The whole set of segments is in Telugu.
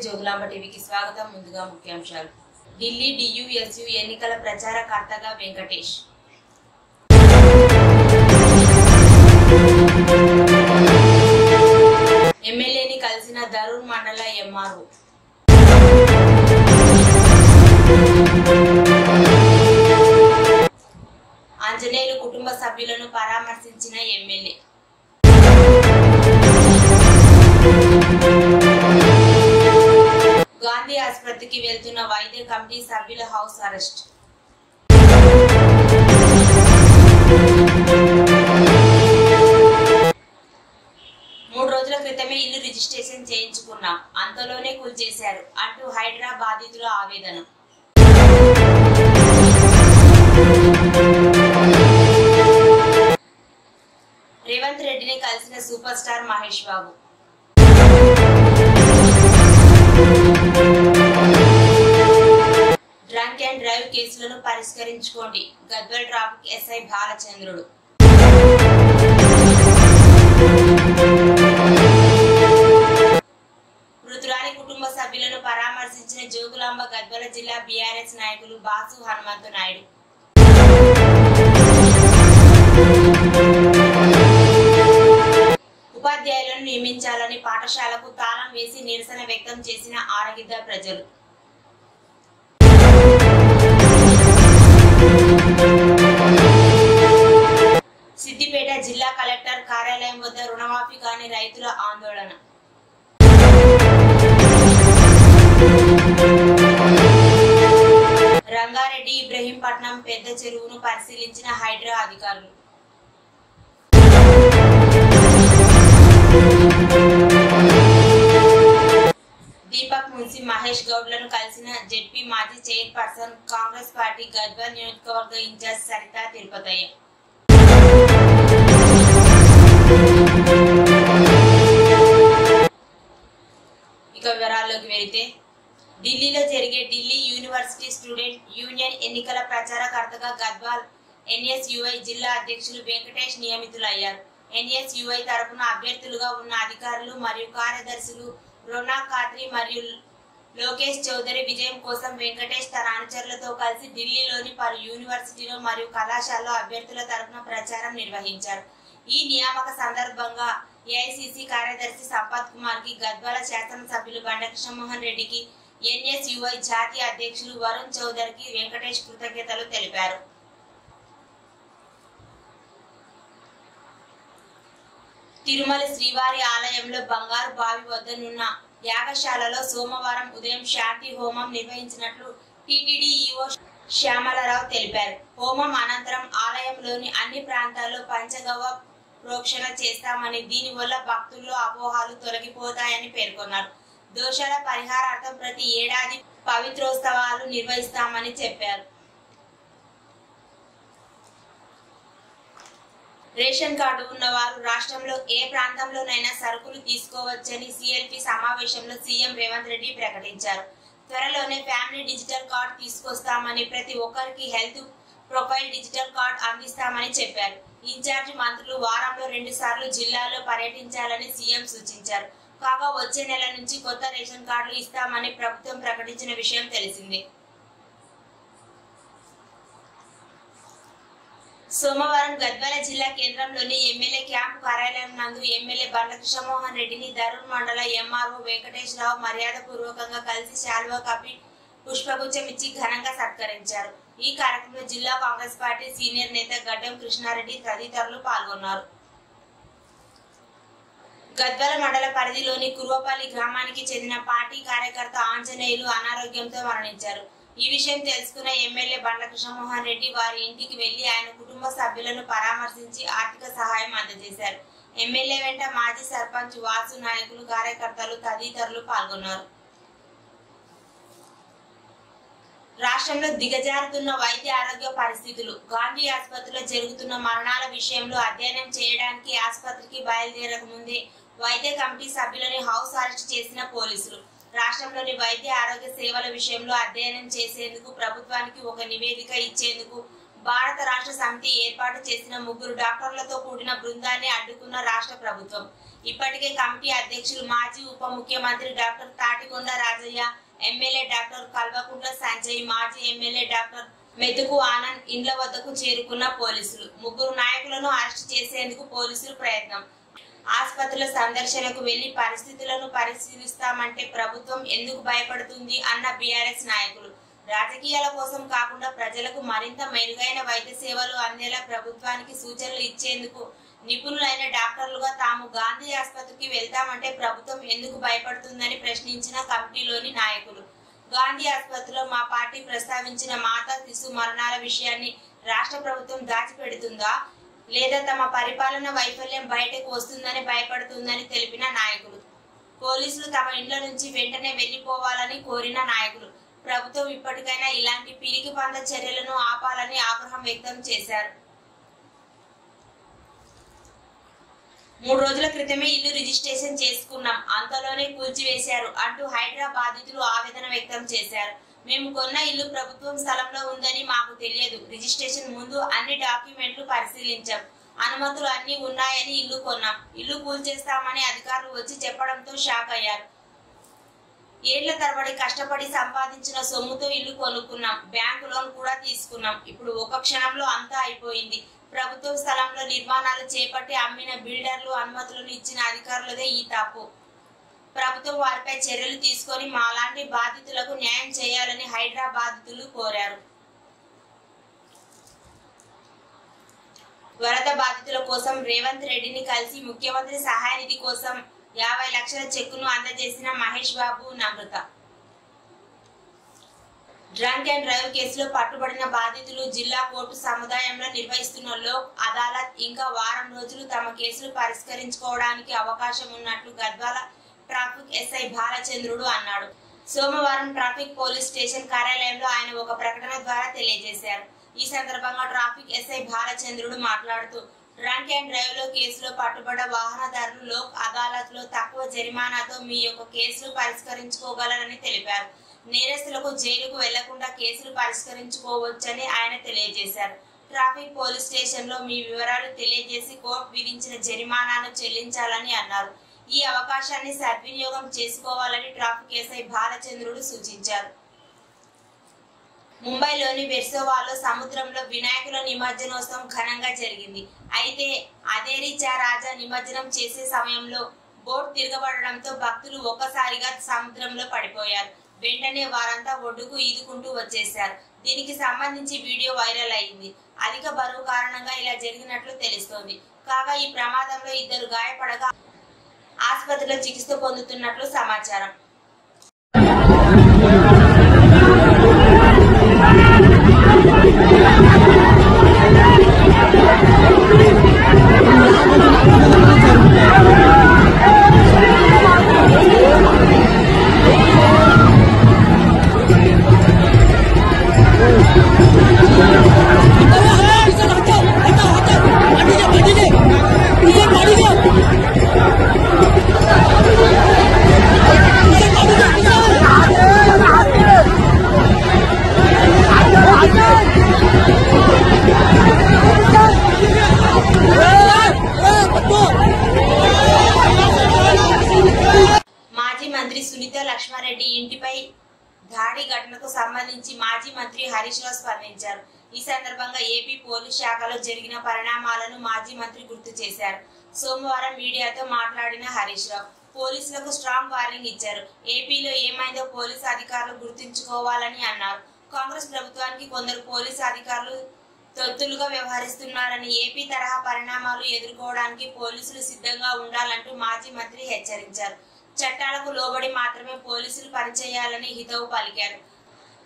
జోగులాంబ టీవీకి స్వాగతం. ముందుగా ముఖ్యాంశాలు. ఢిల్లీ డియుఎస్యు ఎన్నికల ప్రచారకర్తగా వెంకటేష్. ఎమ్మెల్యేని కలిసిన దరూర్ మండల ఎంఆర్ఓ. ఆంజనేయులు కుటుంబ సభ్యులను పరామర్శించిన ఎమ్మెల్యే. గాంధీ ఆసుపత్రికి వెళ్తున్న వైద్య కమిటీ సభ్యుల హౌస్ అరెస్ట్. మూడు రోజుల క్రితమే ఇల్లు రిజిస్ట్రేషన్ చేయించుకున్నాం, అంతలోనే కూల్చేశారు అంటూ హైడ్రా బాధితుల ఆవేదన. రేవంత్ రెడ్డిని కలిసిన super star Mahesh Babu. Drunk and drive కేసులను పరిష్కరించుకోండి, గద్వాల్ ట్రాఫిక్ ఎస్ఐ బాలచంద్రుడు. మృతురాలి కుటుంబ సభ్యులను పరామర్శించిన జోగులాంబ గద్వాల జిల్లా బీఆర్ఎస్ నాయకులు బాసు హనుమంతు నాయుడు. ఉపాధ్యాయులను నియమించాలని పాఠశాలకు తాళం వేసి నిరసన వ్యక్తం చేసిన ఆరగిద్ద ప్రజలు. సిద్దిపేట జిల్లా కలెక్టర్ కార్యాలయం వద్ద రుణమాఫీ కాని రైతుల ఆందోళన. రంగారెడ్డి ఇబ్రహీంపట్నం పెద్ద చెరువును పరిశీలించిన హైడ్రా అధికారులు. దీపక్ మున్సి మహేష్ గౌడ్లను కలిసిన జెడ్పీ మాజీ చైర్పర్సన్ కాంగ్రెస్ పార్టీ గద్వాల్ నియోజకవర్గ ఇన్ఛార్జ్ సరిత తిరుపతయ్య. ఇక వివరాల్లోకి వెళితే, ఢిల్లీలో జరిగే ఢిల్లీ యూనివర్సిటీ స్టూడెంట్ యూనియన్ ఎన్నికల ప్రచారకర్తగా గద్వాల్ ఎన్ఎస్యుఐ జిల్లా అధ్యక్షులు వెంకటేష్ నియమితులయ్యారు. ఎన్ఎస్యుఐ తరపున అభ్యర్థులుగా ఉన్న అధికారులు మరియు కార్యదర్శులు రోనా ఖాద్రి మరియు లోకేష్ చౌదరి విజయం కోసం వెంకటేష్ తన అనుచరులతో కలిసి ఢిల్లీలోని పలు యూనివర్సిటీలు మరియు కళాశాలలో అభ్యర్థుల తరపున ప్రచారం నిర్వహించారు. ఈ నియామక సందర్భంగా ఏఐసిసి కార్యదర్శి సంపత్ కుమార్ కి, గద్వాల శాసనసభ్యులు బండ కృష్ణమోహన్ రెడ్డికి, ఎన్ఎస్యుఐ జాతీయ అధ్యక్షులు వరుణ్ చౌదరికి వెంకటేష్ కృతజ్ఞతలు తెలిపారు. తిరుమల శ్రీవారి ఆలయంలో బంగారు బావి వద్దనున్న యాగశాలలో సోమవారం ఉదయం శాంతి హోమం నిర్వహించినట్లు టీటీడీ ఈవో శ్యామలరావు తెలిపారు. హోమం అనంతరం ఆలయంలోని అన్ని ప్రాంతాల్లో పంచగవ్వ ప్రోక్షణ చేస్తామని, దీనివల్ల భక్తుల్లో అపోహాలు తొలగిపోతాయని పేర్కొన్నారు. దోషాల పరిహారార్థం ప్రతి ఏడాది పవిత్రోత్సవాలు నిర్వహిస్తామని చెప్పారు. రేషన్ కార్డు ఉన్న వారు రాష్ట్రంలో ఏ ప్రాంతంలోనైనా సరుకులు తీసుకోవచ్చని సిఎల్పి సమావేశంలో సీఎం రేవంత్ రెడ్డి ప్రకటించారు. త్వరలోనే ఫ్యామిలీ డిజిటల్ కార్డు తీసుకొస్తామని, ప్రతి ఒక్కరికి హెల్త్ ప్రొఫైల్ డిజిటల్ కార్డు అందిస్తామని చెప్పారు. ఇన్ఛార్జి మంత్రులు వారంలో 2 సార్లు జిల్లాలో పర్యటించాలని సీఎం సూచించారు. కాగా వచ్చే నెల నుంచి కొత్త రేషన్ కార్డులు ఇస్తామని ప్రభుత్వం ప్రకటించిన విషయం తెలిసిందే. సోమవారం గద్వాల జిల్లా కేంద్రంలోని ఎమ్మెల్యే క్యాంపు కార్యాలయం నందు ఎమ్మెల్యే బండ కృష్ణమోహన్ రెడ్డిని దరూర్ మండల ఎంఆర్ఓ వెంకటేశ్వరరావు మర్యాద పూర్వకంగా కలిసి శాల్వా కప్పి పుష్పగుచ్చం ఇచ్చి ఘనంగా సత్కరించారు. ఈ కార్యక్రమంలో జిల్లా కాంగ్రెస్ పార్టీ సీనియర్ నేత గడ్డం కృష్ణారెడ్డి తదితరులు పాల్గొన్నారు. గద్వాల మండల పరిధిలోని కుర్వపల్లి గ్రామానికి చెందిన పార్టీ కార్యకర్త ఆంజనేయులు అనారోగ్యంతో మరణించారు. ఈ విషయం తెలుసుకున్న ఎమ్మెల్యే బండ కృష్ణమోహన్ రెడ్డి వారి ఇంటికి వెళ్లి ఆయన కుటుంబ సభ్యులను పరామర్శించి ఆర్థిక సహాయం అందజేశారు. ఎమ్మెల్యే వెంట మాజీ సర్పంచ్ వాసు, నాయకులు, కార్యకర్తలు తదితరులు పాల్గొన్నారు. రాష్ట్రంలో దిగజారుతున్న వైద్య ఆరోగ్య పరిస్థితులు. గాంధీ ఆసుపత్రిలో జరుగుతున్న మరణాల విషయంలో అధ్యయనం చేయడానికి ఆసుపత్రికి బయలుదేరక ముందే వైద్య కమిటీ సభ్యులని హౌస్ అరెస్ట్ చేసిన పోలీసులు. రాష్ట్రంలోని వైద్య ఆరోగ్య సేవల విషయంలో అధ్యయనం చేసేందుకు ప్రభుత్వానికి ఒక నివేదిక ఇచ్చేందుకు భారత రాష్ట్ర సమితి ఏర్పాటు చేసిన 3 డాక్టర్లతో కూడిన బృందాన్ని అడ్డుకున్న రాష్ట్ర ప్రభుత్వం. ఇప్పటికే కమిటీ అధ్యక్షులు మాజీ ఉప ముఖ్యమంత్రి doctor Tatikonda Rajaiah, MLA doctor Kalvakuntla Sanjay, మాజీ ఎమ్మెల్యే డాక్టర్ మెతుకు ఆనంద్ ఇండ్ల వద్దకు చేరుకున్న పోలీసులు. 3 నాయకులను అరెస్ట్ చేసేందుకు పోలీసులు ప్రయత్నం. ఆసుపత్రుల సందర్శనకు వెళ్లి పరిస్థితులను పరిశీలిస్తామంటే ప్రభుత్వం ఎందుకు భయపడుతుంది అన్న బీఆర్ఎస్ నాయకులు. రాజకీయాల కోసం కాకుండా ప్రజలకు మరింత మెరుగైన వైద్య సేవలు అందేలా ప్రభుత్వానికి సూచనలు ఇచ్చేందుకు నిపుణులైన డాక్టర్లుగా తాము గాంధీ ఆసుపత్రికి వెళ్తామంటే ప్రభుత్వం ఎందుకు భయపడుతుందని ప్రశ్నించిన కమిటీలోని నాయకులు. గాంధీ ఆసుపత్రిలో మా పార్టీ ప్రస్తావించిన మాతా శిశు మరణాల విషయాన్ని రాష్ట్ర ప్రభుత్వం దాచిపెడుతుందా లేదా తమ పరిపాలన వైఫల్యం బయటకు వస్తుందని భయపడుతుందని తెలిపిన నాయకులు. పోలీసులు తమ ఇండ్ల నుంచి వెంటనే వెళ్లిపోవాలని కోరిన నాయకులు. ప్రభుత్వం ఇప్పటికైనా ఇలాంటి పిరికి పంద చర్యలను ఆపాలని ఆగ్రహం వ్యక్తం చేశారు. 3 రోజుల క్రితమే ఇల్లు రిజిస్ట్రేషన్ చేసుకున్నాం, అంతలోనే కూల్చివేశారు అంటూ హైదరాబాద్ బాధితులు ఆవేదన వ్యక్తం చేశారు. మేము కొన్న ఇల్లు ప్రభుత్వం స్థలంలో ఉందని మాకు తెలియదు. రిజిస్ట్రేషన్ ముందు అన్ని డాక్యుమెంట్లు పరిశీలించాం. అనుమతులు అన్ని ఉన్నాయని ఇల్లు కొన్నాం. ఇల్లు కూల్చేస్తామని అధికారులు వచ్చి చెప్పడంతో షాక్ అయ్యారు. ఏళ్ల తరబడి కష్టపడి సంపాదించిన సొమ్ముతో ఇల్లు కొనుక్కున్నాం. బ్యాంకు లోన్ కూడా తీసుకున్నాం. ఇప్పుడు ఒక క్షణంలో అంతా అయిపోయింది. ప్రభుత్వ స్థలంలో నిర్మాణాలు చేపట్టి అమ్మిన బిల్డర్లు అనుమతులను ఇచ్చిన అధికారులదే ఈ తప్పు. ప్రభుత్వం వారిపై చర్యలు తీసుకొని మాలాంటి బాధితులకు న్యాయం చేయాలని హైదరాబాద్ బాధితులు కోరారు. వరద బాధితుల కోసం రేవంత్ రెడ్డిని కలిసి ముఖ్యమంత్రి సహాయ నిధి కోసం 50 లక్షల చెక్కును అందజేసిన మహేష్ బాబు, నమ్రత. డ్రంక్ అండ్ డ్రైవ్ కేసులో పట్టుబడిన బాధితులు జిల్లా కోర్టు సముదాయంలో నిర్వహిస్తున్న లోక్ అదాలత్ ఇంకా వారం రోజులు తమ కేసులు పరిష్కరించుకోవడానికి అవకాశం ఉన్నట్లు గద్వాల ట్రాఫిక్ ఎస్ఐ బాలచంద్రుడు అన్నాడు. సోమవారం ట్రాఫిక్ పోలీస్ స్టేషన్ కార్యాలయంలో ఆయన ఒక ప్రకటన ద్వారా తెలియజేశారు. ఈ సందర్భంగా ట్రాఫిక్ ఎస్ఐ బాలచంద్రుడు మాట్లాడుతూ డ్రంక్ అండ్ డ్రైవ్ లో కేసులో పట్టుబడ్డ వాహనదారులు లోక్ అదాలత్ లో తక్కువ జరిమానాతో మీ యొక్క కేసులు పరిష్కరించుకోగలరని తెలిపారు. నేరస్తులకు జైలుకు వెళ్లకుండా కేసులు పరిష్కరించుకోవచ్చని ఆయన తెలియజేశారు. ట్రాఫిక్ పోలీస్ స్టేషన్ లో మీ వివరాలు తెలియజేసి కోర్టు విధించిన జరిమానాను చెల్లించాలని అన్నారు. ఈ అవకాశాన్ని సద్వినియోగం చేసుకోవాలని ట్రాఫిక్ ఎస్ఐ బాలచంద్రుడు సూచించారు. ముంబైలోని వెర్సోవాలో సముద్రంలో వినాయకుల నిమజ్జనోత్సవం ఘనంగా జరిగింది. అయితే అదేరిచా రాజా నిమజ్జనం చేసే సమయంలో బోట్ తిరగబడడంతో భక్తులు ఒక్కసారిగా సముద్రంలో పడిపోయారు. వెంటనే వారంతా ఒడ్డుకు ఈదుకుంటూ వచ్చేశారు. దీనికి సంబంధించి వీడియో వైరల్ అయింది. అధిక బరువు కారణంగా ఇలా జరిగినట్లు తెలుస్తోంది. కాగా ఈ ప్రమాదంలో 2 గాయపడగా ఆసుపత్రిలో చికిత్స పొందుతున్నట్లు సమాచారం. మాజీ మంత్రి సునీత లక్ష్మారెడ్డి ఇంటిపై దాడి ఘటనకు సంబంధించి మాజీ మంత్రి హరీష్ రావు స్పందించారు. ఈ సందర్భంగా ఏపీ పోలీస్ శాఖలో జరిగిన పరిణామాలను మాజీ మంత్రి గుర్తు చేశారు. సోమవారం మీడియాతో మాట్లాడిన హరీష్ రావు పోలీసులకు స్ట్రాంగ్ వార్నింగ్ ఇచ్చారు. ఏపీలో ఏమైందో పోలీసు అధికారులు గుర్తుంచుకోవాలని అన్నారు. కాంగ్రెస్ ప్రభుత్వానికి కొందరు పోలీసు అధికారులు తొత్తులుగా వ్యవహరిస్తున్నారని, ఏపీ తరహా పరిణామాలు ఎదుర్కోవడానికి పోలీసులు సిద్ధంగా ఉండాలంటూ మాజీ మంత్రి హెచ్చరించారు. చట్టాలకు లోబడి మాత్రమే పోలీసులు పనిచేయాలని హితవు పలికారు.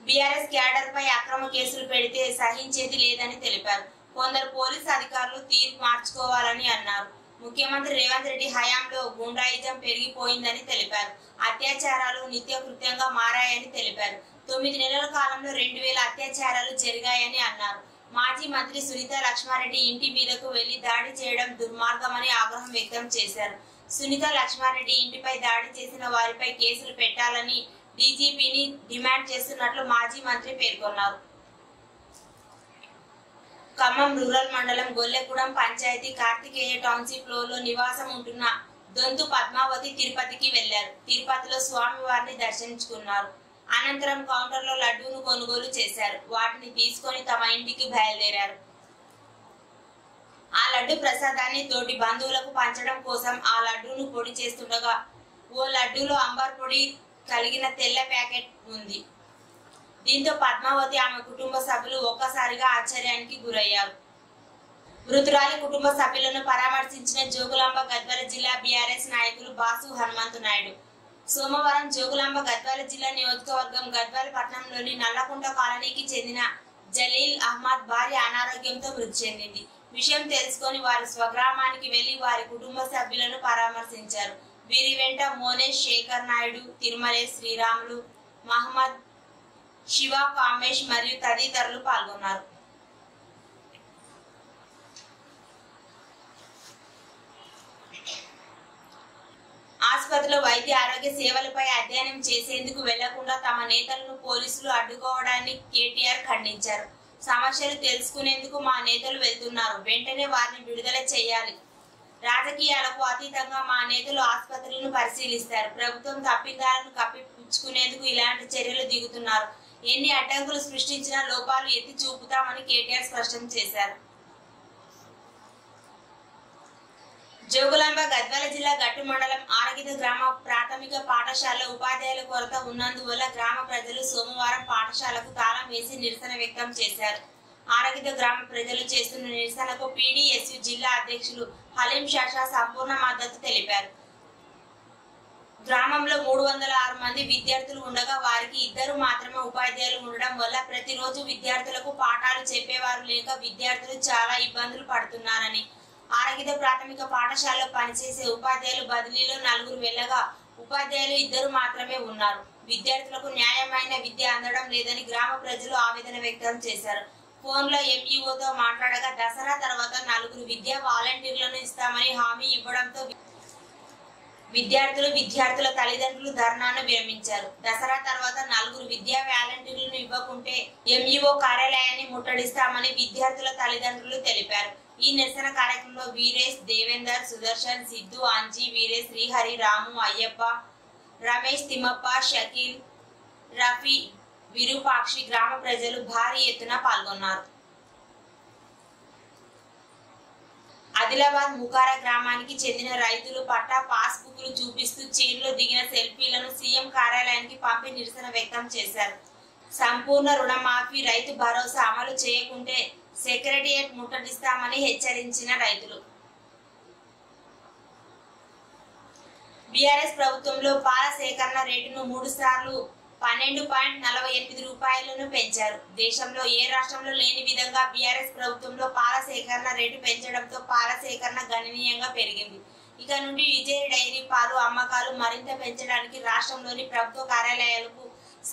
బీఆర్ఎస్ క్యాడర్ పై అక్రమ కేసులు పెడితే సహించేది లేదని తెలిపారు. కొందరు పోలీసు అధికారులు తీరు మార్చుకోవాలని అన్నారు. ముఖ్యమంత్రి రేవంత్ రెడ్డి హయాంలో గుండాయిజం పెరిగిపోయిందని తెలిపారు. అత్యాచారాలు నిత్యకృత్యంగా మారాయని తెలిపారు. 9 నెలల కాలంలో 2000 అత్యాచారాలు జరిగాయని అన్నారు. మాజీ మంత్రి సునీత లక్ష్మారెడ్డి ఇంటి మీదకు వెళ్లి దాడి చేయడం దుర్మార్గమని ఆగ్రహం వ్యక్తం చేశారు. సునీత లక్ష్మారెడ్డి ఇంటిపై దాడి చేసిన వారిపై కేసులు పెట్టాలని డీజీపీని డిమాండ్ చేస్తున్నట్లు మాజీ మంత్రి పేర్కొన్నారు. ఖమ్మం రూరల్ మండలం గొల్లెగూడెం పంచాయతీ కార్తికేయ టౌన్షిప్ లో నివాసం ఉంటున్న దొంతు పద్మావతి తిరుపతికి వెళ్లారు. తిరుపతిలో స్వామివారిని దర్శించుకున్నారు. అనంతరం కౌంటర్లో లడ్డూను కొనుగోలు చేశారు. వాటిని తీసుకొని తమ ఇంటికి బయలుదేరారు. ఆ లడ్డు ప్రసాదాన్ని తోటి బంధువులకు పంచడం కోసం ఆ లడ్డూను పొడి చేస్తుండగా ఓ లడ్డూలో అంబర్ పొడి కలిగిన తెల్ల ప్యాకెట్ ఉంది. దీంతో పద్మావతి ఆమె కుటుంబ సభ్యులు ఒక్కసారిగా ఆశ్చర్యానికి గురయ్యారు. మృతురాలి కుటుంబ సభ్యులను పరామర్శించిన జోగులాంబ గద్వాల జిల్లా బీఆర్ఎస్ నాయకులు బాసు హనుమంతు నాయుడు సోమవారం జోగులాంబ గద్వాల జిల్లా నియోజకవర్గం గద్వాల పట్టణంలోని నల్లకుంట కాలనీకి చెందిన జలీల్ అహ్మద్ భార్య అనారోగ్యంతో మృతి చెందింది. విషయం తెలుసుకొని వారి స్వగ్రామానికి వెళ్లి వారి కుటుంబ సభ్యులను పరామర్శించారు. వీరి వెంట మోనేష్, శేఖర్ నాయుడు, తిరుమలేష్, శ్రీరాములు, మహమ్మద్, శివ, కామేష్ మరియు తదితరులు పాల్గొన్నారు. ఆసుపత్రిలో వైద్య ఆరోగ్య సేవలపై అధ్యయనం చేసేందుకు వెళ్లకుండా తమ నేతలను పోలీసులు అడ్డుకోవడాన్ని కేటీఆర్ ఖండించారు. సమస్యలు తెలుసుకునేందుకు మా నేతలు వెళ్తున్నారు, వెంటనే వారిని విడుదల చేయాలి. రాజకీయాలకు అతీతంగా మా నేతలు ఆసుపత్రులను పరిశీలిస్తారు. ప్రభుత్వం తప్పిదాలను కప్పిపుచ్చుకునేందుకు ఇలాంటి చర్యలు దిగుతున్నారు. ఎన్ని అడ్డంకులు సృష్టించినా లోపాలు ఎత్తి చూపుతామని కేటీఆర్ స్పష్టం చేశారు. జోగులాంబ గద్వాల జిల్లా గట్టు మండలం ఆరగిద గ్రామ ప్రాథమిక పాఠశాలలో ఉపాధ్యాయుల కొరత ఉన్నందువల్ల గ్రామ ప్రజలు సోమవారం పాఠశాలకు తాళం వేసి నిరసన వ్యక్తం చేశారు. ఆరగిద గ్రామ ప్రజలు చేస్తున్న నిరసనకు పీడీఎస్యు జిల్లా అధ్యక్షులు హలీం షాషా సంపూర్ణ మద్దతు తెలిపారు. గ్రామంలో 306 మంది విద్యార్థులు ఉండగా వారికి 2 మాత్రమే ఉపాధ్యాయులు ఉండడం వల్ల ప్రతిరోజు విద్యార్థులకు పాఠాలు చెప్పేవారు లేక విద్యార్థులు చాలా ఇబ్బందులు పడుతున్నారని, ఆరగిద ప్రాథమిక పాఠశాలలో పనిచేసే ఉపాధ్యాయులు బదిలీలో 4 వెళ్ళగా ఉపాధ్యాయులు 2 మాత్రమే ఉన్నారు. విద్యార్థులకు న్యాయమైన విద్య అందడం లేదని గ్రామ ప్రజలు ఆవేదన వ్యక్తం చేశారు. ఫోన్లో ఎంఈఓతో మాట్లాడగా దసరా తర్వాత 4 విద్యా వాలంటీర్లను ఇస్తామని హామీ ఇవ్వడంతో విద్యార్థుల తల్లిదండ్రులు ధర్నాను విరమించారు. దసరా తర్వాత 4 విద్యా వాలంటీర్లను ఇవ్వకుంటే ఎంఈఓ కార్యాలయాన్ని ముట్టడిస్తామని విద్యార్థుల తల్లిదండ్రులు తెలిపారు. ఈ నిరసన కార్యక్రమంలో వీరేష్, దేవేందర్, సుదర్శన్, సిద్ధు, అంజీ, వీరేష్, శ్రీహరి, రాము, అయ్యప్ప, రమేష్, తిమ్మప్ప, షకీల్, రఫీ, విరూపాక్షి గ్రామ ప్రజలు భారీ ఎత్తున పాల్గొన్నారు. ఆదిలాబాద్ ముకార గ్రామానికి చెందిన రైతులు పట్టా పాస్ బుక్లు చూపిస్తూ చేన్లో దిగిన సెల్ఫీలను సీఎం కార్యాలయానికి పంపి నిరసన వ్యక్తం చేశారు. సంపూర్ణ రుణమాఫీ, రైతు భరోసా అమలు చేయకుంటే సెక్రటేరియట్ ముట్టడిస్తామని హెచ్చరించిన రైతులు బీఆర్ఎస్ ప్రభుత్వంలో పాల సేకరణ రేటును 3 సార్లు 12.48 రూపాయలను పెంచారు. దేశంలో ఏ రాష్ట్రంలో లేని విధంగా బీఆర్ఎస్ ప్రభుత్వంలో పాల సేకరణ రేటు పెంచడంతో పాల సేకరణ గణనీయంగా పెరిగింది. ఇక నుండి విజయ డైరీ పాలు అమ్మకాలు మరింత పెంచడానికి రాష్ట్రంలోని ప్రభుత్వ కార్యాలయాలకు,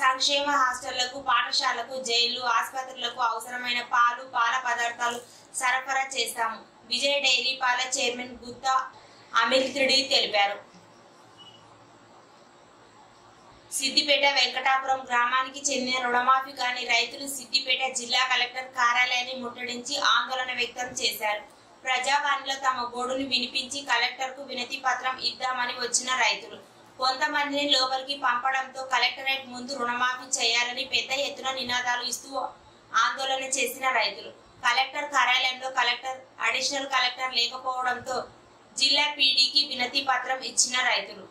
సంక్షేమ హాస్టళ్లకు, పాఠశాలకు, జైళ్లు, ఆసుపత్రులకు అవసరమైన పాలు, పాల పదార్థాలు సరఫరా చేస్తాము. విజయ డైరీ పాల చైర్మన్ గుత్తా అమిల్ త్రిడి తెలిపారు. సిద్దిపేట వెంకటాపురం గ్రామానికి చెందిన రుణమాఫీ కాని రైతులు సిద్దిపేట జిల్లా కలెక్టర్ కార్యాలయాన్ని ముట్టడించి ఆందోళన వ్యక్తం చేశారు. ప్రజావాణిలో తమ గోడును వినిపించి కలెక్టర్కు వినతి పత్రం ఇద్దామని వచ్చిన రైతులు కొంతమందిని లోపలికి పంపడంతో కలెక్టరేట్ ముందు రుణమాఫీ చేయాలని పెద్ద ఎత్తున నినాదాలు ఇస్తూ ఆందోళన చేసిన రైతులు కలెక్టర్ కార్యాలయంలో కలెక్టర్, అడిషనల్ కలెక్టర్ లేకపోవడంతో జిల్లా పీడీకి వినతి పత్రం ఇచ్చిన రైతులు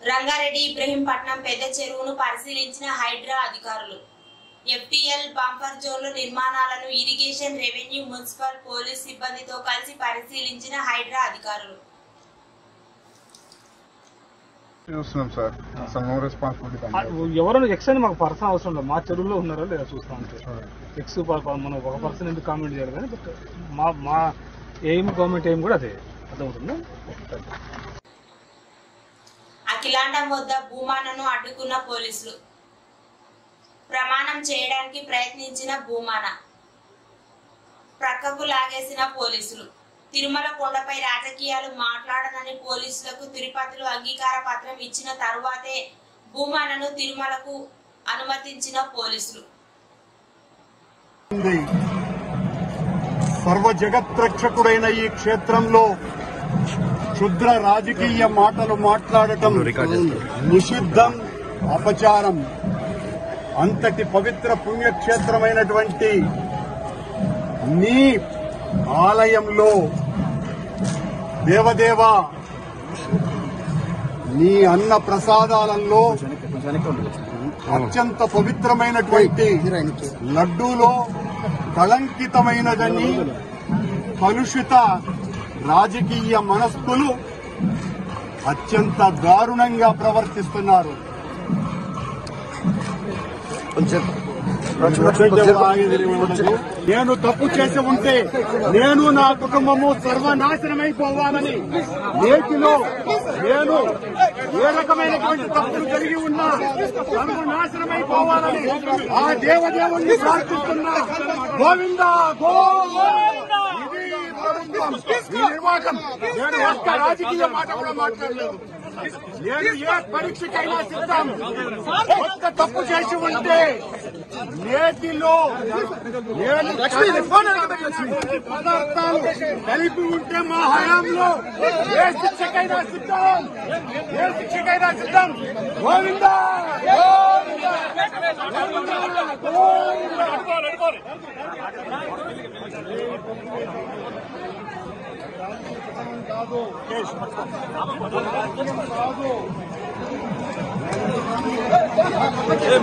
రంగారెడ్డి ఇబ్రహీంపట్నం పెద్ద చెరువును పరిశీలించిన హైడ్రా అధికారులు. FTL బంపర్ జోన్ల నిర్మాణాలను ఇరిగేషన్, రెవెన్యూ, మున్సిపల్, పోలీస్ సిబ్బందితో కలిసి పరిశీలించిన హైడ్రా అధికారులు. ఎవరైనా ఎక్స్ అని మాకు పర్సన్ అవసరం లేదు. మా చెరువులో ఉన్నారో లేదా చూస్తా ఉంటే ఎక్స్ మనం ఒక పర్సన్ ఎందుకు కామెంట్ చేయాలి కానీ బట్ మా ఎయిమ్ గవర్నమెంట్ ఎయిమ్ కూడా అదే అర్థమవుతుంది. అఖిలాండం వద్ద భూమానను అడ్డుకున్న పోలీసులు. ప్రమాణం చేయడానికి ప్రయత్నించిన భూమాన ప్రక్కకు లాగేసిన పోలీసులు. తిరుమల కొండపై రాజకీయాలు మాట్లాడనని పోలీసులకు తిరుపతిలో అంగీకార పత్రం ఇచ్చిన తరువాతే భూమానను తిరుమలకు అనుమతించిన పోలీసులు. సర్వ జగత్రక్షకుడైన ఈ క్షేత్రంలో క్షుద్ర రాజకీయ మాటలు మాట్లాడటం నిషిద్ధం, అపచారం. అంతటి పవిత్ర పుణ్యక్షేత్రమైనటువంటి నీ ఆలయంలో దేవదేవ నీ అన్న ప్రసాదాలలో అత్యంత పవిత్రమైనటువంటి లడ్డూలో కళంకితమైనదని కలుషిత రాజకీయ మనస్కులు అత్యంత దారుణంగా ప్రవర్తిస్తున్నారు. నేను తప్పు చేసి ఉంటే నేను నా కుటుంబము సర్వనాశనమైపోవాలని, నేటిలో నేను ఏ రకమైనటువంటి తప్పులు కలిగి ఉన్నా సర్వనాశనమైపోవాలని ఆ దేవదేవుణ్ణి ప్రార్థిస్తున్నా. గోవిందా గోవిందా. ఈ నిర్వాహకం నేను ఒక్క రాజకీయ మాట కూడా మాట్లాడలేదు. నేను ఏ పరీక్షకైనా సిద్ధం. ఒక్క తప్పు చేసి ఉంటే నేటిలో నేను పదార్థాలు కలిపి ఉంటే మా హయాంలో ఏ శిక్షకైనా సిద్ధం, ఏ శిక్షకైనా సిద్ధం. గోవిందా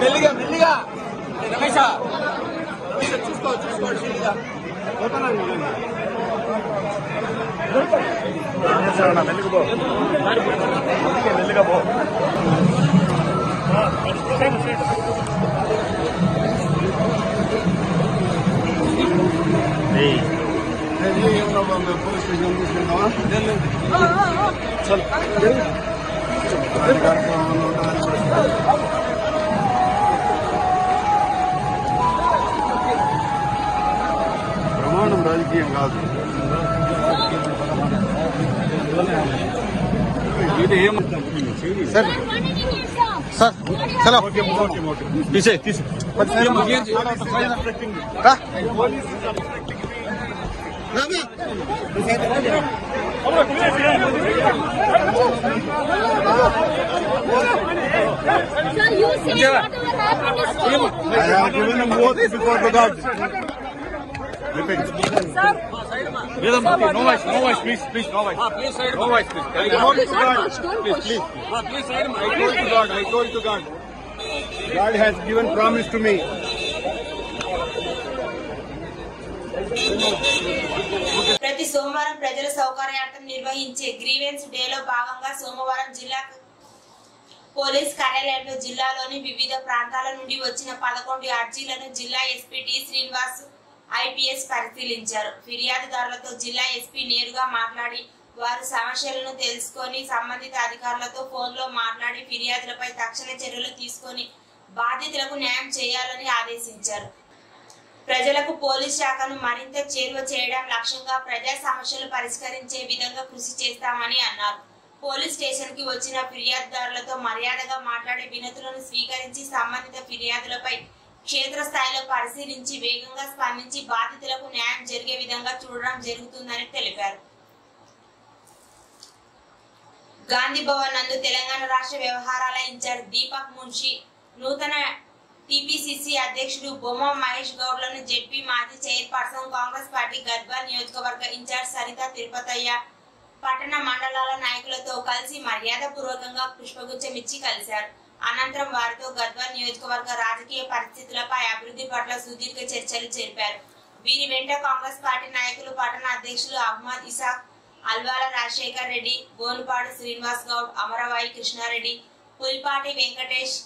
మెల్లిగా మెల్లిగా రమేష చూసుకోండి మెల్లిగా పో. పోలీస్ స్టేషన్ తీసుకెళ్తావా? ప్రమాణం రాజకీయం కాదు. ఇది ఏమంటాం సార్? సార్ చలో తీసే Ravi Sir, you see whatever happened is true. I have given him both before the God. Sir, No voice, please, no voice. Please side. No voice, please. I told to God. don't push. Please side. I told to God. God has given promise to me. ప్రతి సోమవారం ప్రజల సౌకర్యార్థం నిర్వహించే గ్రీవెన్స్ డేలో భాగంగా సోమవారం జిల్లా పోలీస్ కార్యాలయంలో జిల్లాలోని వివిధ ప్రాంతాల నుండి వచ్చిన 11 అర్జీలను జిల్లా ఎస్పీ టి శ్రీనివాస్ IPS పరిశీలించారు. ఫిర్యాదుదారులతో జిల్లా ఎస్పీ నేరుగా మాట్లాడి వారి సమస్యలను తెలుసుకొని సంబంధిత అధికారులతో ఫోన్లో మాట్లాడి ఫిర్యాదులపై తక్షణ చర్యలు తీసుకొని బాధితులకు న్యాయం చేయాలని ఆదేశించారు. ప్రజలకు పోలీస్ శాఖను మరింత చేరువ చేయడం లక్ష్యంగా ప్రజా సమస్యలు పరిష్కరించే విధంగా కృషి చేస్తామని అన్నారు. పోలీస్ స్టేషన్ కి వచ్చిన ఫిర్యాదుదారులతో మర్యాదగా మాట్లాడే వినతులను స్వీకరించి సంబంధిత ఫిర్యాదులపై క్షేత్రస్థాయిలో పరిశీలించి వేగంగా స్పందించి బాధితులకు న్యాయం జరిగే విధంగా చూడడం జరుగుతుందని తెలిపారు. గాంధీ భవన్ నందు తెలంగాణ రాష్ట్ర వ్యవహారాల ఇన్ఛార్జ్ దీపక్ మున్షి, నూతన TPCC అధ్యక్షుడు బొమ్మ మహేష్ గౌడ్లను జెడ్పీ మాజీ చైర్పర్సన్ కాంగ్రెస్ పార్టీ గద్వాల్ నియోజకవర్గ ఇన్ఛార్జ్ సరిత తిరుపతయ్య, పట్టణ మండలాల నాయకులతో కలిసి మర్యాదపూర్వకంగా పుష్పగుచ్చం ఇచ్చి కలిశారు. అనంతరం వారితో గద్వాల్ నియోజకవర్గ రాజకీయ పరిస్థితులపై అభివృద్ధి పట్ల సుదీర్ఘ చర్చలు జరిపారు. వీరి వెంట కాంగ్రెస్ పార్టీ నాయకులు పట్టణ అధ్యక్షులు Ahmed Ishaq, Alwala Rajasekhar Reddy, Gonupadu Srinivas Goud, Amaravai Krishnareddy, Pulipati Venkatesh,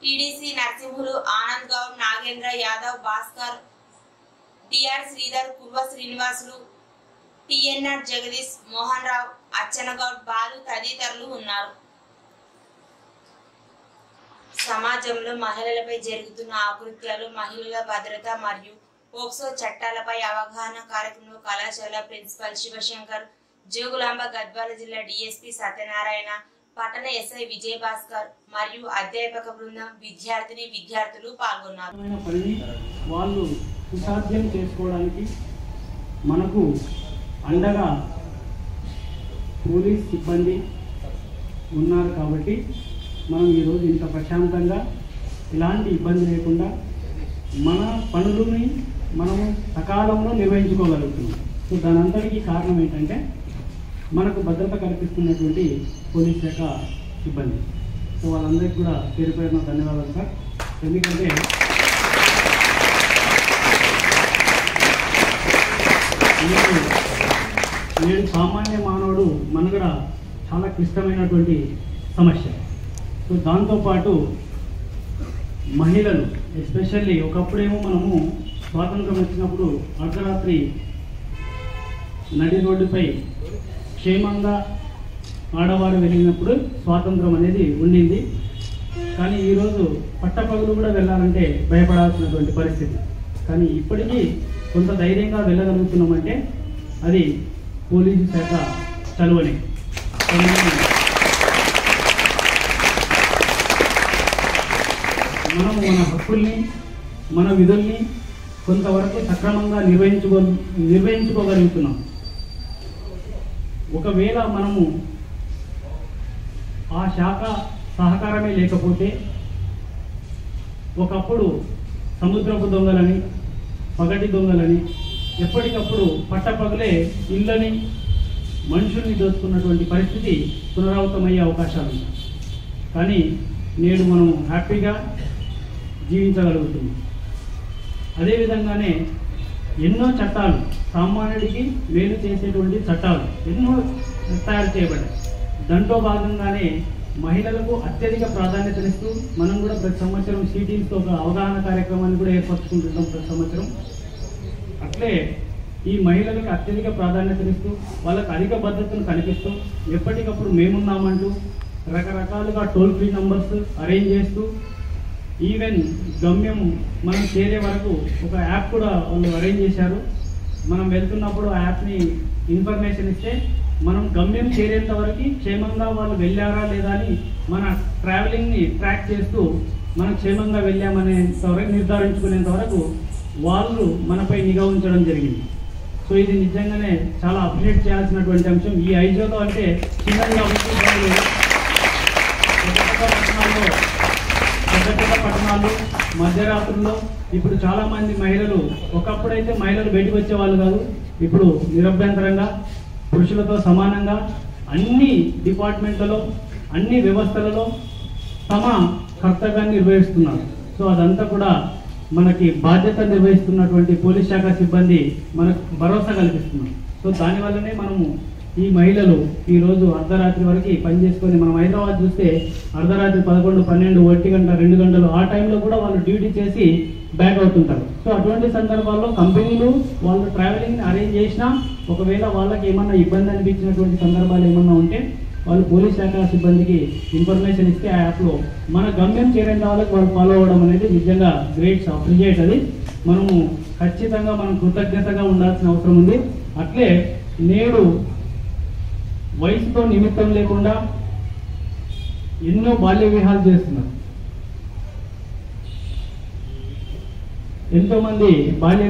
TDC Narasimhulu, Anand Goud, Nagendra Yadav, Bhaskar, TR Sridhar, Kurva Srinivasulu, TNR Jagadish, Mohan Rao, Achchanagoud, Balu తదితరులు ఉన్నారు. సమాజంలో మహిళలపై జరుగుతున్న ఆకృత్యాలు, మహిళల భద్రత మరియు పోక్సో చట్టాలపై అవగాహన కార్యక్రమంలో కళాశాల ప్రిన్సిపల్ శివశంకర్, జోగులాంబ గద్వాల జిల్లా డిఎస్పీ సత్యనారాయణ, పట్టణ ఎస్ఐ విజయ్ భాస్కర్ మరియు అధ్యాపక బృందం, విద్యార్థులు పాల్గొన్నారు. వాళ్ళు సుసాధ్యం చేసుకోవడానికి మనకు అండగా పోలీస్ సిబ్బంది ఉన్నారు కాబట్టి మనం ఈరోజు ఇంత ప్రశాంతంగా ఎలాంటి ఇబ్బంది లేకుండా మన పనులని మనము సకాలంలో నిర్వహించుకోగలుగుతున్నాం. సో దాని అంతటికీ కారణం ఏంటంటే మనకు భద్రత కల్పిస్తున్నటువంటి పోలీస్ శాఖ సిబ్బంది. సో వాళ్ళందరికీ కూడా పేరు పేరున ధన్యవాదాలు సార్. ఎందుకంటే నేడు సామాన్య మానవుడు మనుగడ చాలా క్లిష్టమైనటువంటి సమస్య. సో దాంతోపాటు మహిళలు ఎస్పెషల్లీ ఒకప్పుడేమో మనము స్వాతంత్రం వచ్చినప్పుడు అర్ధరాత్రి నడి రోడ్డుపై క్షేమంగా ఆడవారు వెళ్ళినప్పుడు స్వాతంత్రం అనేది ఉండింది. కానీ ఈరోజు పట్టపగలు కూడా వెళ్ళాలంటే భయపడాల్సినటువంటి పరిస్థితి. కానీ ఇప్పటికీ కొంత ధైర్యంగా వెళ్ళగలుగుతున్నామంటే అది పోలీసు శాఖ చలువనే. మనము మన హక్కుల్ని, మన విధుల్ని కొంతవరకు సక్రమంగా నిర్వహించుకోగలుగుతున్నాం. ఒకవేళ మనము ఆ శాఖ సహకారమే లేకపోతే ఒకప్పుడు సముద్రపు దొంగలని, పగటి దొంగలని ఎప్పటికప్పుడు పట్టపగలే ఇళ్ళని, మనుషుల్ని దోచుకున్నటువంటి పరిస్థితి పునరావృతమయ్యే అవకాశాలు ఉన్నాయి. కానీ నేడు మనం హ్యాపీగా జీవించగలుగుతుంది. అదేవిధంగానే ఎన్నో చట్టాలు, సామాన్యుడికి మేలు చేసేటువంటి చట్టాలు ఎన్నో తయారు చేయబడ్డాయి. దాంట్లో భాగంగానే మహిళలకు అత్యధిక ప్రాధాన్యతనిస్తూ మనం కూడా ప్రతి సంవత్సరం సిటీస్తో ఒక అవగాహన కార్యక్రమాన్ని కూడా ఏర్పరచుకుంటుంటాం ప్రతి సంవత్సరం. అట్లే ఈ మహిళలకు అత్యధిక ప్రాధాన్యతనిస్తూ వాళ్ళకు అధిక భద్రతను కల్పిస్తూ ఎప్పటికప్పుడు మేమున్నామంటూ రకరకాలుగా టోల్ ఫ్రీ నంబర్స్ అరేంజ్ చేస్తూ ఈవెన్ గమ్యం మనం చేరే వరకు ఒక యాప్ కూడా వాళ్ళు అరేంజ్ చేశారు. మనం వెళ్తున్నప్పుడు ఆ యాప్ని ఇన్ఫర్మేషన్ ఇస్తే మనం గమ్యం చేరేంత వరకు క్షేమంగా వాళ్ళు వెళ్ళారా లేదా అని మన ట్రావెలింగ్ని ట్రాక్ చేస్తూ మనం క్షేమంగా వెళ్ళామనేంత వరకు నిర్ధారించుకునేంత వరకు వాళ్ళు మనపై నిఘా ఉంచడం జరిగింది. సో ఇది నిజంగానే చాలా అప్డేట్ చేయాల్సినటువంటి అంశం. ఈ ఐజోలో అంటే చిన్నగా పెద్ద పట్టణాల్లో మధ్యరాత్రుల్లో ఇప్పుడు చాలా మంది మహిళలు, ఒకప్పుడైతే మహిళలు బయటకు వచ్చేవాళ్ళు కాదు, ఇప్పుడు నిరభ్యంతరంగా పురుషులతో సమానంగా అన్ని డిపార్ట్మెంట్లలో, అన్ని వ్యవస్థలలో తమ కర్తవ్యాన్ని నిర్వహిస్తున్నారు. సో అదంతా కూడా మనకి బాధ్యత నిర్వహిస్తున్నటువంటి పోలీస్ శాఖ సిబ్బంది మనకు భరోసా కల్పిస్తున్నారు. సో దానివల్లనే మనము ఈ మహిళలు ఈరోజు అర్ధరాత్రి వరకు పనిచేసుకొని, మనం హైదరాబాద్ చూస్తే అర్ధరాత్రి 11, 12, 1 గంట, 2 గంటలు ఆ టైంలో కూడా వాళ్ళు డ్యూటీ చేసి బ్యాక్ అవుతుంటారు. సో అటువంటి సందర్భాల్లో కంపెనీలు వాళ్ళు ట్రావెలింగ్ని అరేంజ్ చేసినా ఒకవేళ వాళ్ళకి ఏమన్నా ఇబ్బంది అనిపించినటువంటి సందర్భాలు ఏమన్నా ఉంటే వాళ్ళు పోలీస్ శాఖ సిబ్బందికి ఇన్ఫర్మేషన్ ఇస్తే ఆ యాప్లో మన గమ్యం చేరేంత వాళ్ళకి వాళ్ళు ఫాలో అవ్వడం అనేది నిజంగా గ్రేట్, అప్రిషియేట్. అది మనము ఖచ్చితంగా మనం కృతజ్ఞతగా ఉండాల్సిన అవసరం ఉంది. అట్లే నేడు వయసుతో నిమిత్తం లేకుండా ఎన్నో బాల్య వివాహాలు చేస్తున్నారు. ఎంతో మంది బాల్య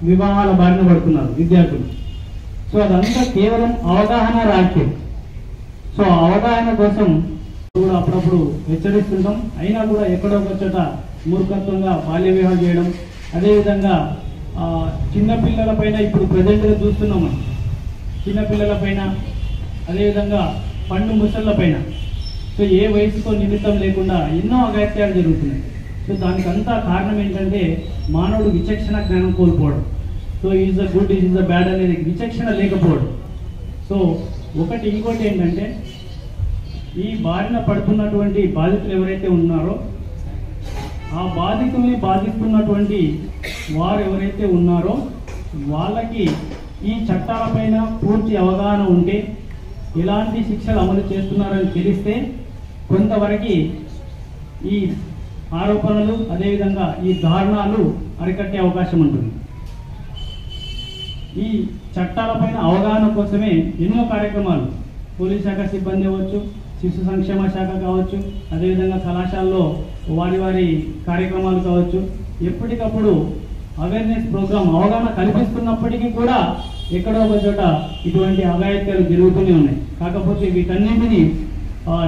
వివాహాల బారిన పడుతున్నారు విద్యార్థులు. సో అదంతా కేవలం అవగాహన రాకే. సో అవగాహన కోసం కూడా అప్పుడప్పుడు హెచ్చరిస్తుంటాం. అయినా కూడా ఎక్కడో ఒక చోట మూర్ఖత్వంగా బాల్య వివాహం చేయడం, అదేవిధంగా చిన్నపిల్లల పైన ఇప్పుడు ప్రజెంట్గా చూస్తున్నాం. చిన్నపిల్లలపైన, అదేవిధంగా పండు ముసళ్ళపైన, సో ఏ వయసుతో నిమిత్తం లేకుండా ఎన్నో అఘాయిత్యాలు జరుగుతున్నాయి. సో దానికి అంతా కారణం ఏంటంటే మానవుడు విచక్షణ జ్ఞానం కోల్పోవడం. So is the good, is the bad అనేది విచక్షణ లేకపోవడం. సో ఇంకోటి ఏంటంటే ఈ బారిన పడుతున్నటువంటి బాధితులు ఎవరైతే ఉన్నారో ఆ బాధితుల్ని బాధిస్తున్నటువంటి వారు ఎవరైతే ఉన్నారో వాళ్ళకి ఈ చట్టాలపైన పూర్తి అవగాహన ఉంటే, ఎలాంటి శిక్షలు అమలు చేస్తున్నారని తెలిస్తే కొంతవరకు ఈ ఆరోపణలు అదేవిధంగా ఈ దారుణాలు అరికట్టే అవకాశం ఉంటుంది. ఈ చట్టాలపైన అవగాహన కోసమే ఎన్నో కార్యక్రమాలు పోలీస్ శాఖ సిబ్బంది అవ్వచ్చు, శిశు సంక్షేమ శాఖ కావచ్చు, అదేవిధంగా కళాశాలలో వారి కార్యక్రమాలు కావచ్చు, ఎప్పటికప్పుడు అవేర్నెస్ ప్రోగ్రామ్ అవగాహన కల్పిస్తున్నప్పటికీ కూడా ఎక్కడో ఒక చోట ఇటువంటి అఘాయిత్యాలు జరుగుతూనే ఉన్నాయి. కాకపోతే వీటన్నింటినీ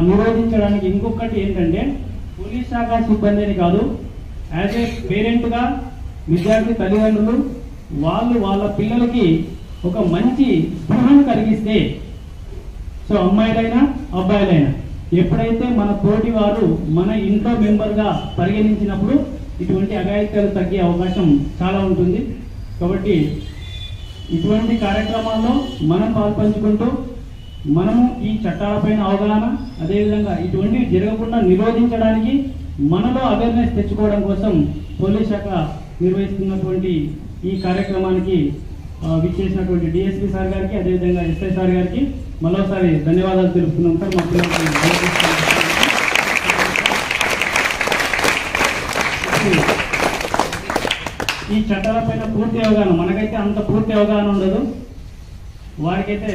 నిరోధించడానికి ఇంకొకటి ఏంటంటే పోలీస్ శాఖ సిబ్బందిని కాదు, యాజ్ ఏ పేరెంట్గా విద్యార్థి తల్లిదండ్రులు వాళ్ళ పిల్లలకి ఒక మంచి స్పృహను కలిగిస్తే, సో అమ్మాయిలైనా అబ్బాయిలైనా ఎప్పుడైతే మన తోటి వారు మన ఇంట్లో మెంబర్గా పరిగణించినప్పుడు ఇటువంటి అఘాయిత్యాలు తగ్గే అవకాశం చాలా ఉంటుంది. కాబట్టి ఇటువంటి కార్యక్రమాల్లో మనం పాల్పంచుకుంటూ మనము ఈ చట్టాలపైన అవగాహన, అదేవిధంగా ఇటువంటివి జరగకుండా నిరోధించడానికి మనలో అవేర్నెస్ తెచ్చుకోవడం కోసం పోలీస్ శాఖ నిర్వహిస్తున్నటువంటి ఈ కార్యక్రమానికి విచ్చేసినటువంటి డిఎస్పీ సార్ గారికి, అదేవిధంగా ఎస్ఐ సార్ గారికి మరోసారి ధన్యవాదాలు తెలుపుతున్నాం సార్. మా పిల్లలకి ఈ చట్టాలపైన పూర్తి అవగాహన, మనకైతే అంత పూర్తి అవగాహన ఉండదు, వారికైతే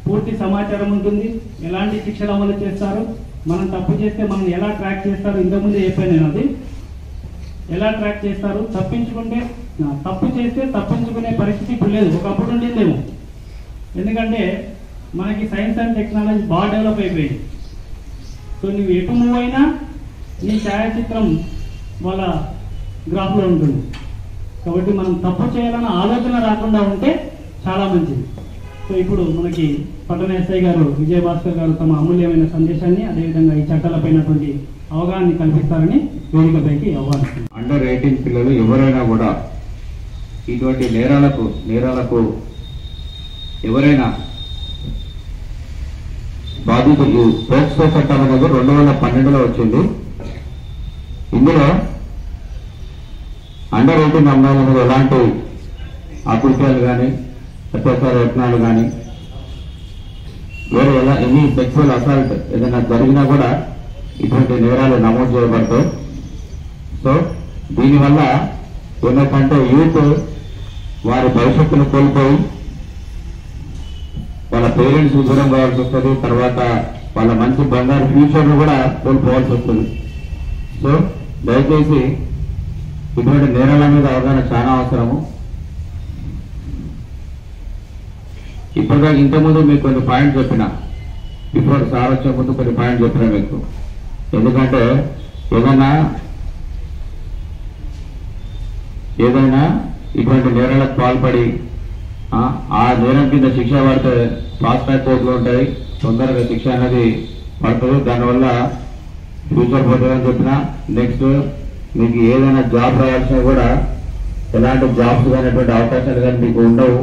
పూర్తి సమాచారం ఉంటుంది. ఎలాంటి శిక్షలు అమలు చేస్తారు, మనం తప్పు చేస్తే మనం ఎలా ట్రాక్ చేస్తారు, ఇంతకుముందు చెప్పాను నేను, అది ఎలా ట్రాక్ చేస్తారు, తప్పు చేస్తే తప్పించుకునే పరిస్థితి ఇప్పుడు లేదు, ఒకప్పుడు ఉండిందేమో. ఎందుకంటే మనకి సైన్స్ అండ్ టెక్నాలజీ బాగా డెవలప్ అయిపోయింది. సో నువ్వు ఎటు మూవ్ అయినా నీ ఛాయాచిత్రం వాళ్ళ గ్రాఫ్లో ఉంటుంది. కాబట్టి మనం తప్పు చేయాలన్న ఆలోచన రాకుండా ఉంటే చాలా మంచిది. సో ఇప్పుడు మనకి పట్టణ ఎస్ఐ గారు విజయభాస్కర్ గారు తమ అమూల్యమైన సందేశాన్ని, అదేవిధంగా ఈ చట్టాలపైనటువంటి అవగాహన కల్పిస్తారని వేదికపైకి ఆహ్వానిస్తున్నారు. అండర్ 18 పిల్లలు ఎవరైనా కూడా ఇటువంటి నేరాలకు ఎవరైనా బాధితులు, పోక్సో చట్టం అనేది 2012లో వచ్చింది. ఇందులో అండర్ 18 అమ్మాయిల మీద ఎలాంటి అకృత్యాలు కానీ, అత్యాచార యత్నాలు కానీ, వేరే ఎనీ సెక్సువల్ అసాల్ట్ ఏదైనా జరిగినా కూడా ఇటువంటి నేరాలు నమోదు చేయబడతాయి. సో దీనివల్ల ఎందుకంటే యూత్ వారి భవిష్యత్తును కోల్పోయి వాళ్ళ పేరెంట్స్ దూరం కావాల్సి వస్తుంది, తర్వాత వాళ్ళ మంచి బంగారు ఫ్యూచర్ను కూడా కోల్పోవాల్సి వస్తుంది. సో దయచేసి ఇటువంటి నేరాల మీద అవగాహన చాలా అవసరము. ఇప్పటిదాకా ఇంతకుముందు మీకు కొన్ని పాయింట్స్ చెప్పిన, బిఫోర్ సార్ వచ్చే ముందు కొన్ని పాయింట్స్ చెప్పిన మీకు. ఎందుకంటే ఏదైనా ఇటువంటి నేరాలకు పాల్పడి ఆ నేరం కింద శిక్ష పడితే ఫాస్ట్ ట్రాక్ కోర్టులు ఉంటాయి, తొందరగా శిక్ష అనేది పడుతుంది. దానివల్ల ఫ్యూచర్ పోతుందని చెప్పిన. నెక్స్ట్ మీకు ఏదైనా జాబ్ రావాల్సినా కూడా ఎలాంటి జాబ్స్ కానిటువంటి అవకాశాలు కానీ మీకు ఉండవు,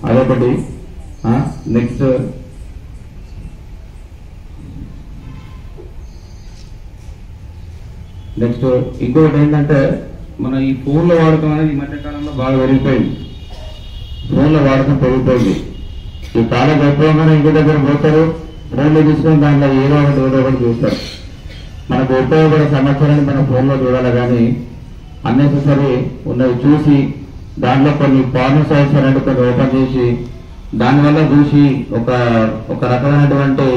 అదొకటి. నెక్స్ట్ ఇంకొకటి ఏంటంటే మన ఈ ఫోన్ల వాడకం అనేది ఈ మధ్యకాలంలో బాగా పెరిగిపోయింది. ఫోన్ల వాడకం పెరిగిపోయింది. ఈ కాలం ఎక్కువగానే ఇంటి దగ్గర పోతారు, ఫోన్లో తీసుకొని దాంట్లో ఏదో ఒకటి చూస్తారు. మనకు ఉపయోగపడే సమాచారాన్ని మన ఫోన్లో చూడాలి, కానీ అన్నెసెసరీ ఉన్నవి చూసి దాంట్లో కొన్ని పార్న్ సైట్స్ అనేది కొన్ని ఓపెన్ చేసి దానివల్ల చూసి ఒక రకమైనటువంటి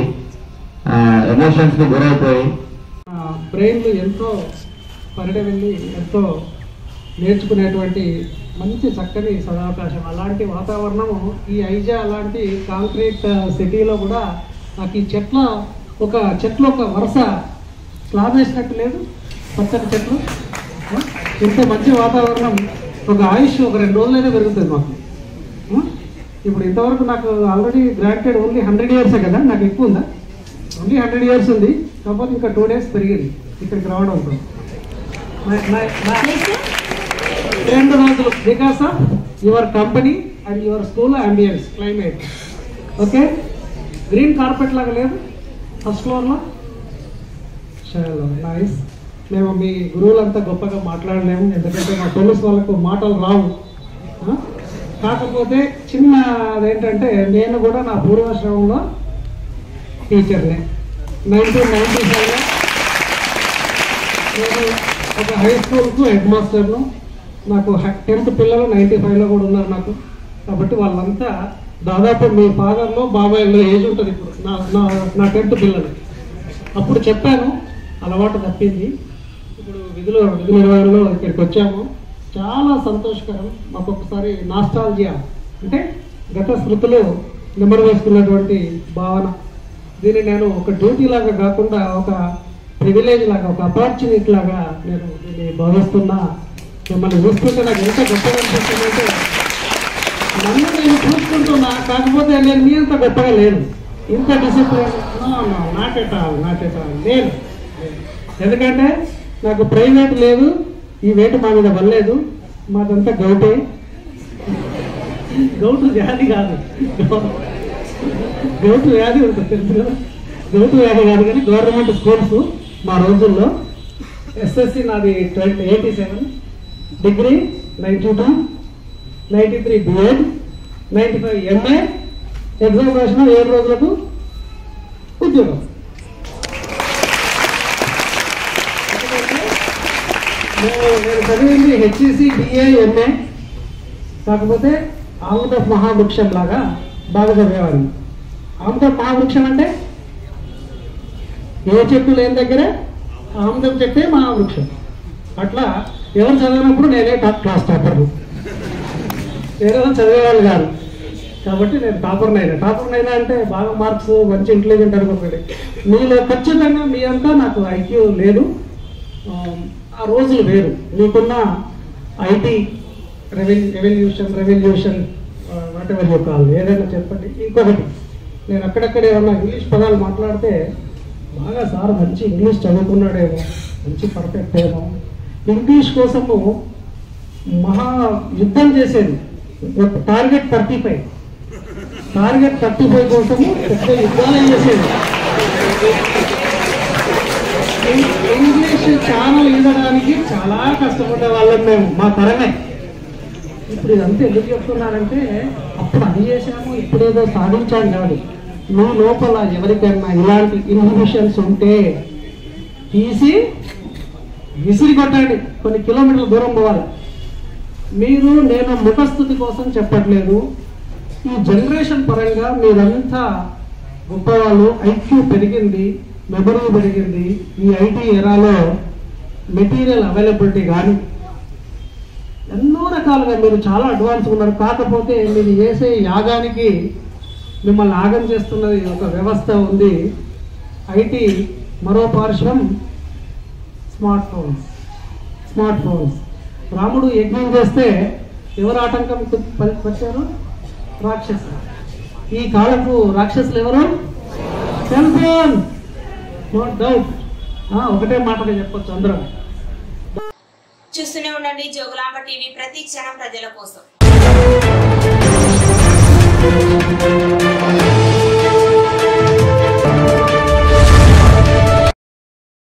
ఎమోషన్స్ కి గురైపోయి బ్రెయిన్లు ఎంతో పరిడ వెళ్ళి ఎంతో నేర్చుకునేటువంటి మంచి చక్కని సదావకాశం. అలాంటి వాతావరణము ఈ ఐజా అలాంటి కాంక్రీట్ సిటీలో కూడా నాకు ఈ చెట్లు ఒక వరుస స్లాబ్ వేసినట్టు లేదు, పచ్చని చెట్లు, ఇంత మంచి వాతావరణం. ఒక ఆయుష్ ఒక 2 రోజులైనా పెరుగుతుంది మాకు. ఇప్పుడు ఇంతవరకు నాకు ఆల్రెడీ గ్రాంటెడ్ ఓన్లీ 100 years కదా, నాకు ఎక్కువ ఉందా? ఓన్లీ 100 years ఉంది, కాకపోతే ఇంకా 2 days పెరిగింది ఇక్కడికి రావడం ఉంటుంది. 2 రోజులు because of your company and your school ambience climate. Okay, green carpet లాగా లేదు ఫస్ట్ ఫ్లోర్లో. చాలా నైస్. మేము మీ గురువులంతా గొప్పగా మాట్లాడలేము, ఎందుకంటే మా పోలీస్ వాళ్ళకు మాటలు రావు. కాకపోతే చిన్న అదేంటంటే నేను కూడా నా పూర్వాశ్రమంలో టీచర్నే. 1995లో నేను ఒక హై స్కూల్కు హెడ్ మాస్టర్ను. నాకు 10th పిల్లలు 95లో కూడా ఉన్నారు నాకు. కాబట్టి వాళ్ళంతా దాదాపు మీ ఫాదర్లో బాబాయ్లో ఏజ్ ఉంటుంది ఇప్పుడు నా 10th పిల్లలు. అప్పుడు చెప్పాను, అలవాటు తప్పింది. ఇప్పుడు విధి నిర్వహణలో ఇక్కడికి వచ్చాము. చాలా సంతోషకరం. మాకు ఒకసారి నాస్టాల్జియా అంటే గత స్మృతులు నెంబర్ వేసుకున్నటువంటి భావన. దీన్ని నేను ఒక డ్యూటీ లాగా కాకుండా ఒక ప్రివిలేజ్ లాగా, ఒక ఆపర్చునిటీ లాగా నేను దీన్ని భావిస్తున్నా. మిమ్మల్ని చూసుకుంటే నాకు ఎంత గొప్పగా అనిపిస్తుందంటే, నన్ను నేను చూసుకుంటున్నా, కాకపోతే నేను మీ అంత గొప్పగా లేను. ఇంత డిసిప్లిన్ నాటెటాలి నేను. ఎందుకంటే నాకు ప్రైవేట్ లేదు, ఈ వేటు మా మీద వల్లేదు. మాదంతా గౌటే. గౌటు వ్యాధి కాదు, గౌటు వ్యాధి ఉంటుంది తెలుసు కదా. గౌటు వ్యాధి కాదు కానీ గవర్నమెంట్ స్కూల్స్ మా రోజుల్లో. ఎస్ఎస్సి నాది 87, డిగ్రీ 92, 93 బిఎడ్, 95 ఎంఏ. ఎగ్జామ్ రాసిన 7 రోజులకు ఉద్యోగం. నేను చదివింది హెచ్ఈసి బిఏ ఎంఏ. కాకపోతే ఆముద మహావృక్షం లాగా బాగా చదివేవాడిని. ఆముద మహావృక్షం అంటే ఏ చెట్టు లేని దగ్గరే ఆముదం చెట్టే మహావృక్షం. అట్లా ఎవరు చదివినప్పుడు నేనే క్లాస్ టాపర్, వేరే చదివేవాళ్ళు కాదు. కాబట్టి నేను టాపర్నైనా అంటే బాగా మార్క్స్, మంచి ఇంటెలిజెంట్ అనుకోకండి. మీలో ఖచ్చితంగా మీ అంతా నాకు ఐక్యూ లేదు. ఆ రోజులు వేరు. మీకున్న IT revolution what ever you call, ఏదైనా చెప్పండి. ఇంకొకటి, నేను అక్కడక్కడ ఏమన్నా ఇంగ్లీష్ పదాలు మాట్లాడితే బాగా సార్ మంచి ఇంగ్లీష్ చదువుకున్నాడేమో, మంచి పర్ఫెక్ట్ ఏమో. ఇంగ్లీష్ కోసము మహా యుద్ధం చేసేది. టార్గెట్ 35 కోసము పెద్ద యుద్ధాలు చేసేది. ఇంగ్లీష్ ఛానల్ ఇవ్వడానికి చాలా కష్టపడే వాళ్ళం మేము, మా తరమే. ఇప్పుడు ఇదంతా ఎందుకు చెప్తున్నారంటే, అప్పుడు అది చేశాము, ఇప్పుడేదో సాధించాం కాదు. మీ లోపల ఎవరికైనా ఇలాంటి ఇన్హిబిషన్స్ ఉంటే తీసి విసిరి కొట్టండి. కొన్ని కిలోమీటర్ల దూరం పోవాలి. నేను ముఖస్థుతి కోసం చెప్పట్లేదు. ఈ జనరేషన్ పరంగా మీరంతా గొప్పవాళ్ళు. ఐక్యూ పెరిగింది, మెమరీ పెరిగింది. ఈ ఐటీ ఎరాలో మెటీరియల్ అవైలబిలిటీ కానీ ఎన్నో రకాలుగా మీరు చాలా అడ్వాన్స్ ఉన్నారు. కాకపోతే మీరు చేసే యాగానికి మిమ్మల్ని యాగం చేస్తున్నది ఒక వ్యవస్థ ఉంది. ఐటీ మరో పార్శ్వం స్మార్ట్ ఫోన్స్. రాముడు యజ్ఞం చేస్తే ఎవరు ఆటంకం వచ్చారు? రాక్షసులు. ఈ కాలపు రాక్షసులు ఎవరు? Cell phone. No doubt. ఒకటే మాటగా చెప్పొచ్చు అందరం. చూస్తూనే ఉండండి జోగులాంబ టీవీ, ప్రతి క్షణం ప్రజల కోసం.